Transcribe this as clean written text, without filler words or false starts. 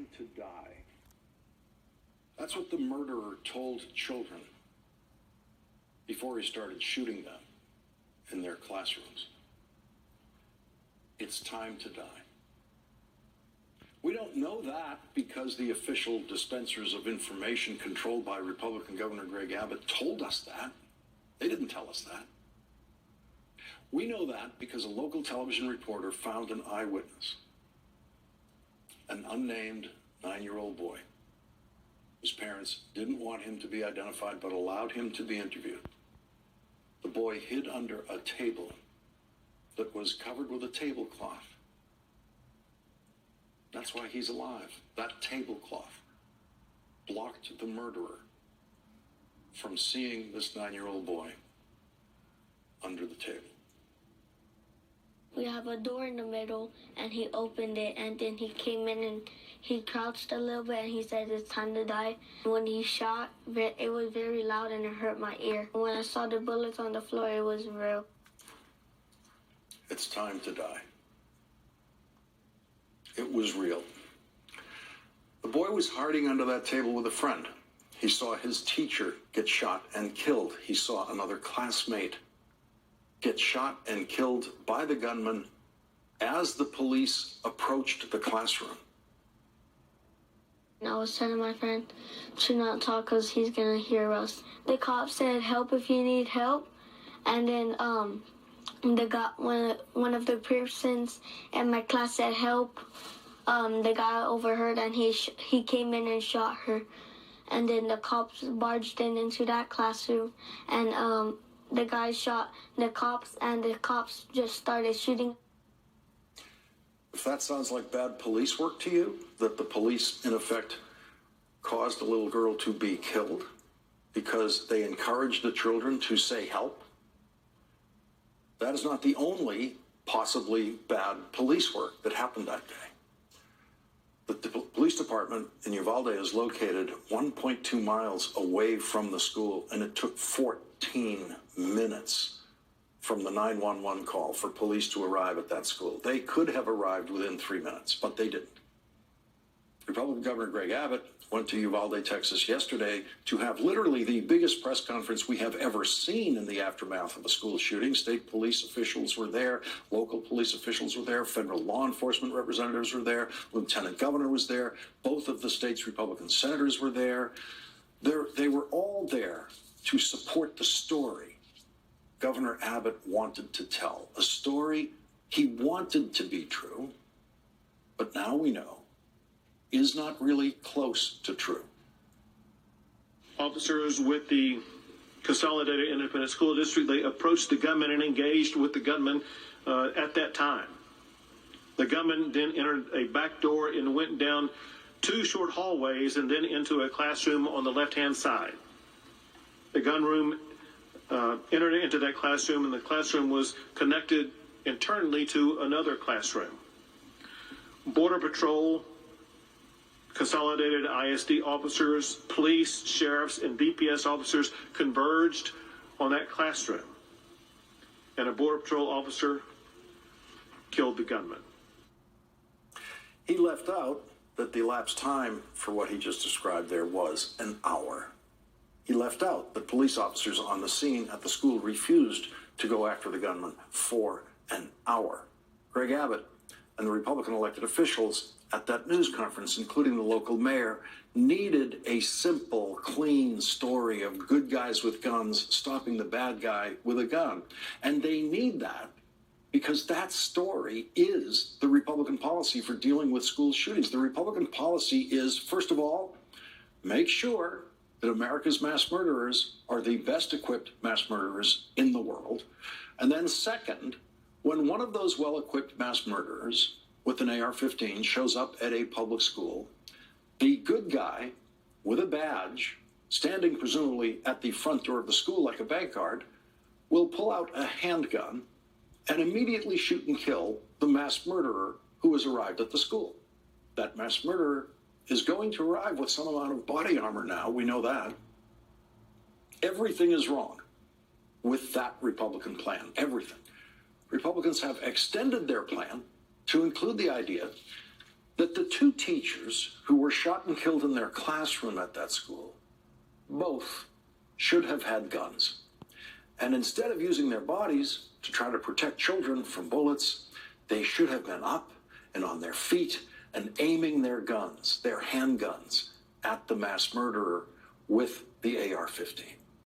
time to die. That's what the murderer told children before he started shooting them in their classrooms. It's time to die. We don't know that because the official dispensers of information controlled by Republican Governor Greg Abbott told us that. They didn't tell us that. We know that because a local television reporter found an eyewitness, an unnamed 9-year-old boy whose parents didn't want him to be identified but allowed him to be interviewed. The boy hid under a table that was covered with a tablecloth. That's why he's alive. That tablecloth blocked the murderer from seeing this 9-year-old boy under the table. We have a door in the middle, and he opened it, and then he came in and he crouched a little bit, and he said, "It's time to die." When he shot, it was very loud and it hurt my ear. When I saw the bullets on the floor, it was real. It's time to die. It was real. The boy was hiding under that table with a friend. He saw his teacher get shot and killed. He saw another classmate get shot and killed by the gunman as the police approached the classroom. I was telling my friend to not talk because he's going to hear us. The cop said, "Help if you need help." And then one of the persons in my class said, "Help." The guy overheard, and he came in and shot her. And then the cops barged into that classroom, and the guy shot the cops, and the cops just started shooting. If that sounds like bad police work to you, that the police, in effect, caused a little girl to be killed because they encouraged the children to say help, that is not the only possibly bad police work that happened that day. The police department in Uvalde is located 1.2 miles away from the school, and it took 14 minutes from the 911 call for police to arrive at that school. They could have arrived within 3 minutes, but they didn't. Republican Governor Greg Abbott went to Uvalde, Texas yesterday to have literally the biggest press conference we have ever seen in the aftermath of a school shooting. State police officials were there, local police officials were there, federal law enforcement representatives were there, Lieutenant Governor was there, both of the state's Republican senators were there. They were all there to support the story Governor Abbott wanted to tell, a story he wanted to be true, but now we know is not really close to true. Officers with the Consolidated Independent School District, they approached the gunman and engaged with the gunman at that time. The gunman then entered a back door and went down 2 short hallways and then into a classroom on the left-hand side. The gun room entered into that classroom, and the classroom was connected internally to another classroom. Border Patrol, Consolidated ISD officers, police, sheriffs, and DPS officers converged on that classroom, and a Border Patrol officer killed the gunman. He left out that the elapsed time for what he just described there was an hour. He left out that police officers on the scene at the school refused to go after the gunman for an hour. Greg Abbott and the Republican elected officials at that news conference, including the local mayor, needed a simple, clean story of good guys with guns stopping the bad guy with a gun. And they need that because that story is the Republican policy for dealing with school shootings. The Republican policy is, first of all, make sure that America's mass murderers are the best equipped mass murderers in the world. And then second, when one of those well-equipped mass murderers with an AR-15 shows up at a public school, the good guy with a badge, standing presumably at the front door of the school like a bank guard, will pull out a handgun and immediately shoot and kill the mass murderer who has arrived at the school. That mass murderer is going to arrive with some amount of body armor now, we know that. Everything is wrong with that Republican plan, everything. Republicans have extended their plan to include the idea that the two teachers who were shot and killed in their classroom at that school, both should have had guns. And instead of using their bodies to try to protect children from bullets, they should have been up and on their feet and aiming their guns, their handguns, at the mass murderer with the AR-15.